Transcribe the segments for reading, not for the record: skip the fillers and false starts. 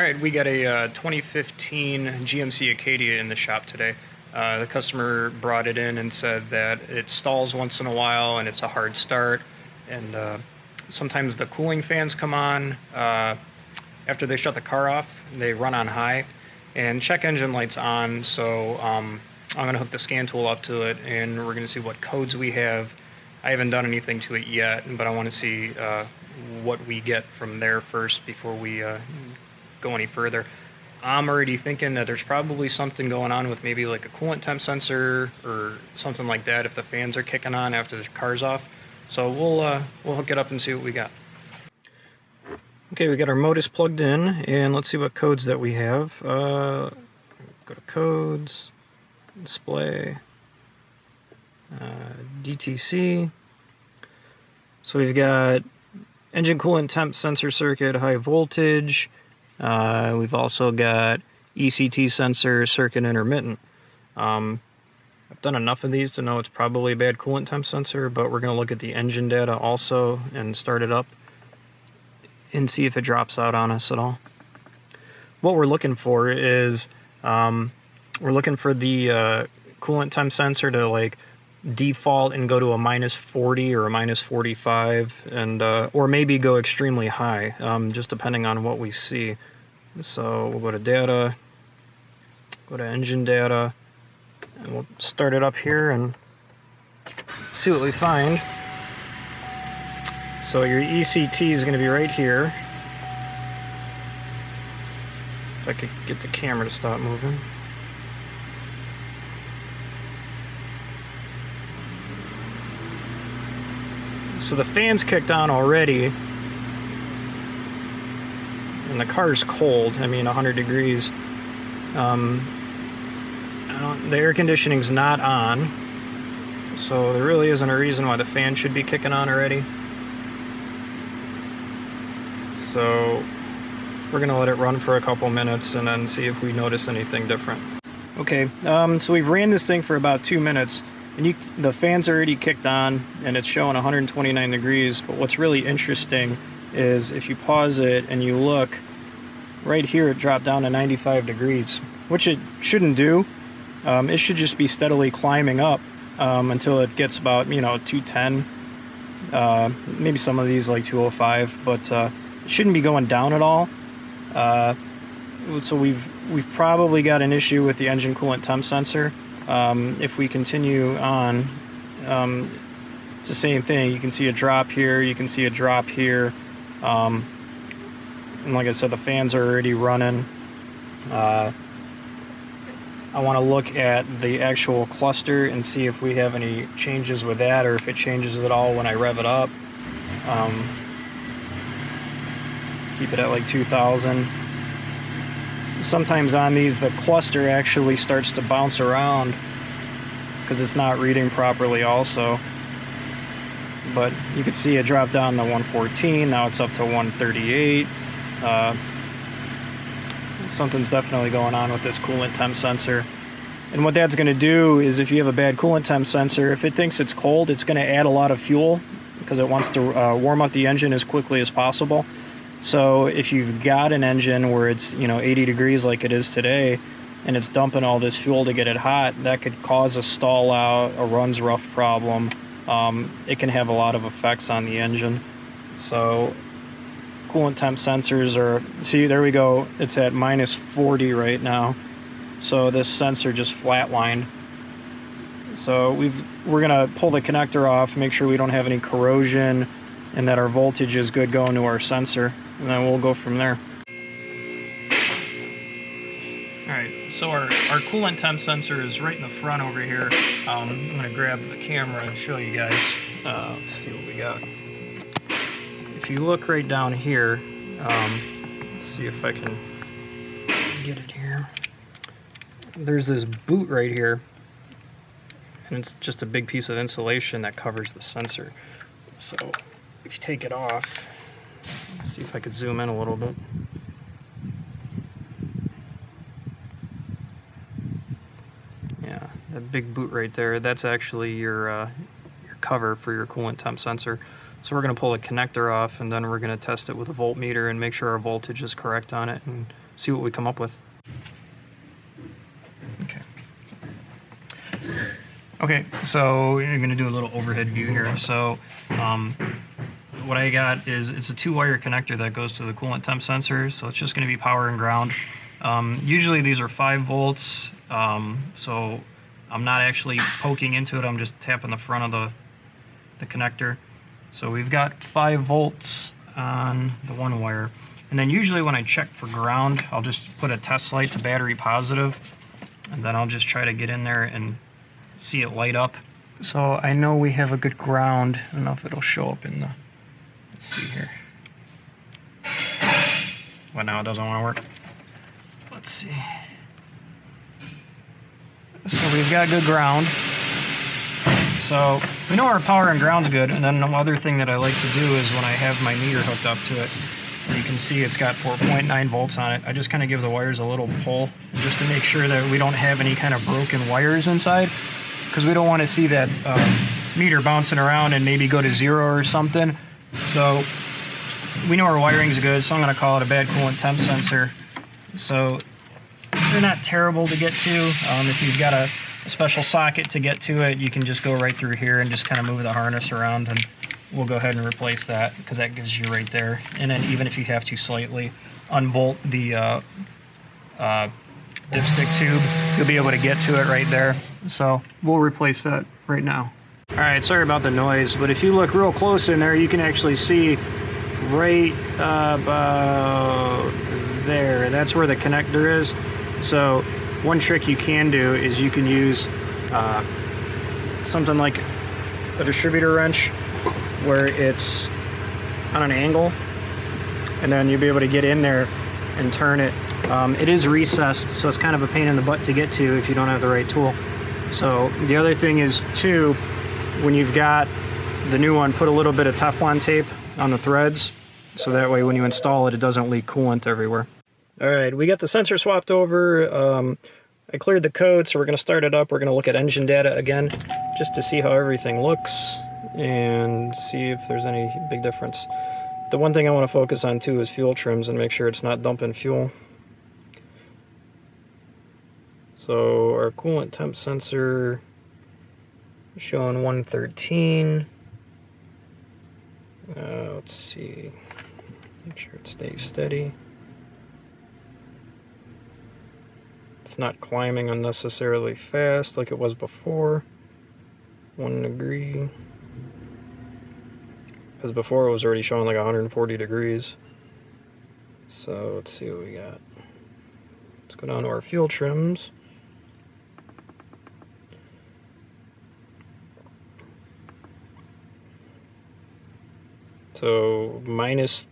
Alright, we got a 2015 GMC Acadia in the shop today. The customer brought it in and said that it stalls once in a while and it's a hard start, and sometimes the cooling fans come on after they shut the car off. They run on high, and check engine light's on, so I'm going to hook the scan tool up to it and we're going to see what codes we have. I haven't done anything to it yet, but I want to see what we get from there first before we go any further. I'm already thinking that there's probably something going on with maybe like a coolant temp sensor or something like that if the fans are kicking on after the car's off. So we'll hook it up and see what we got. Okay, we got our modus plugged in, and let's see what codes that we have. Go to codes, display, DTC. So we've got engine coolant temp sensor circuit, high voltage. We've also got ECT sensor, circuit intermittent. I've done enough of these to know it's probably a bad coolant temp sensor, but we're going to look at the engine data also and start it up and see if it drops out on us at all. What we're looking for is we're looking for the coolant temp sensor to like default and go to a -40 or a -45, and or maybe go extremely high, just depending on what we see. So we'll go to data, go to engine data, and we'll start it up here and see what we find. So your ECT is going to be right here. If I could get the camera to stop moving. So the fan's kicked on already, and the car's cold. I mean, 100 degrees. The air conditioning's not on, so there really isn't a reason why the fan should be kicking on already. So we're gonna let it run for a couple minutes and then see if we notice anything different. Okay, so we've ran this thing for about 2 minutes. And the fan's already kicked on and it's showing 129 degrees, but what's really interesting is if you pause it and you look, right here it dropped down to 95 degrees, which it shouldn't do. It should just be steadily climbing up until it gets about, 210, maybe some of these like 205, but it shouldn't be going down at all. So we've probably got an issue with the engine coolant temp sensor. If we continue on, it's the same thing. You can see a drop here, you can see a drop here, and like I said, the fans are already running. I want to look at the actual cluster and see if we have any changes with that, or if it changes at all when I rev it up. Keep it at like 2,000. Sometimes on these the cluster actually starts to bounce around because it's not reading properly also, but you can see it drop down to 114. Now it's up to 138. Something's definitely going on with this coolant temp sensor, and what that's going to do is, if you have a bad coolant temp sensor, if it thinks it's cold, it's going to add a lot of fuel because it wants to warm up the engine as quickly as possible. So if you've got an engine where it's 80 degrees like it is today, and it's dumping all this fuel to get it hot, that could cause a stall out, a runs rough problem. It can have a lot of effects on the engine. So coolant temp sensors are, see, there we go, it's at -40 right now. So this sensor just flatlined. So we're gonna pull the connector off, make sure we don't have any corrosion, and that our voltage is good going to our sensor, and then we'll go from there. Alright, so our coolant temp sensor is right in the front over here. I'm going to grab the camera and show you guys. Let's see what we got. If you look right down here, let's see if I can get it here. There's this boot right here, and it's just a big piece of insulation that covers the sensor. So if you take it off, let's see if I could zoom in a little bit. Yeah, that big boot right there, that's actually your cover for your coolant temp sensor. So we're going to pull the connector off, and then we're going to test it with a voltmeter and make sure our voltage is correct on it and see what we come up with. Okay, so you're going to do a little overhead view here. So what I got is it's a 2-wire connector that goes to the coolant temp sensor, so it's just going to be power and ground. Usually these are 5 volts, so I'm not actually poking into it, I'm just tapping the front of the connector. So we've got 5 volts on the 1 wire. And then usually when I check for ground, I'll just put a test light to battery positive, and then I'll just try to get in there and see it light up. So I know we have a good ground. I don't know if it'll show up in the, let's see here. Well, now it doesn't want to work. Let's see. So we've got good ground. So we know our power and ground's good, and then the other thing that I like to do is when I have my meter hooked up to it, you can see it's got 4.9 volts on it. I just kind of give the wires a little pull just to make sure that we don't have any kind of broken wires inside, because we don't want to see that meter bouncing around and maybe go to 0 or something. So we know our wiring's good, so I'm going to call it a bad coolant temp sensor. So they're not terrible to get to. If you've got a special socket to get to it, you can just go right through here and just kind of move the harness around, and we'll go ahead and replace that because that gives you right there. And then even if you have to slightly unbolt the dipstick tube, you'll be able to get to it right there. So we'll replace that right now. All right, sorry about the noise, but if you look real close in there, you can actually see right about there. That's where the connector is. So one trick you can do is you can use something like a distributor wrench where it's on an angle, and then you'll be able to get in there and turn it. It is recessed, so it's kind of a pain in the butt to get to if you don't have the right tool. So the other thing is too, when you've got the new one, put a little bit of Teflon tape on the threads, so that way when you install it, it doesn't leak coolant everywhere. All right, we got the sensor swapped over. I cleared the code, so we're going to start it up. We're going to look at engine data again, just to see how everything looks and see if there's any big difference. The one thing I want to focus on too is fuel trims and make sure it's not dumping fuel. So our coolant temp sensor is showing 113. Let's see, make sure it stays steady. It's not climbing unnecessarily fast like it was before. 1 degree. Because before it was already showing like 140 degrees. So let's see what we got. Let's go down to our fuel trims. So minus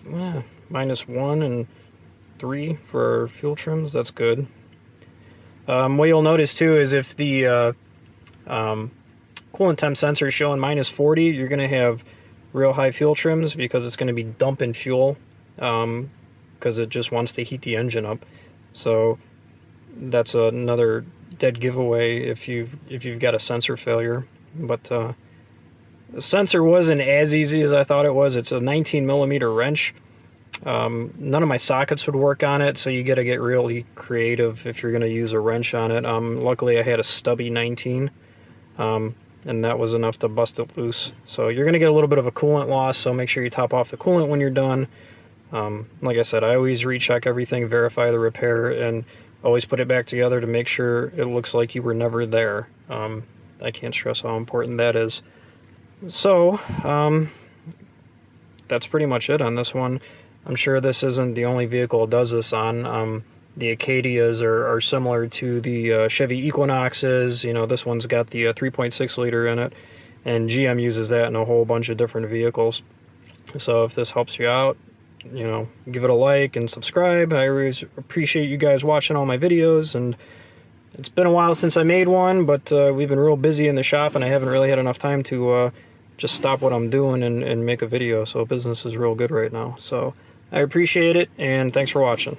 1 and 3 for our fuel trims. That's good. What you'll notice too is if the coolant temp sensor is showing minus 40, you're going to have real high fuel trims because it's going to be dumping fuel because it just wants to heat the engine up. So that's another dead giveaway if you've got a sensor failure. But the sensor wasn't as easy as I thought it was. It's a 19mm wrench. None of my sockets would work on it, so you got to get really creative if you're going to use a wrench on it. Luckily I had a stubby 19, and that was enough to bust it loose. So you're going to get a little bit of a coolant loss, so make sure you top off the coolant when you're done. Like I said, I always recheck everything, verify the repair, and always put it back together to make sure it looks like you were never there. I can't stress how important that is. So that's pretty much it on this one. I'm sure this isn't the only vehicle it does this on. The Acadias are similar to the Chevy Equinoxes. You know, this one's got the 3.6 liter in it, and GM uses that in a whole bunch of different vehicles. So if this helps you out, you know, give it a like and subscribe. I always appreciate you guys watching all my videos, and it's been a while since I made one, but we've been real busy in the shop, and I haven't really had enough time to just stop what I'm doing and make a video. So business is real good right now. So I appreciate it, and thanks for watching.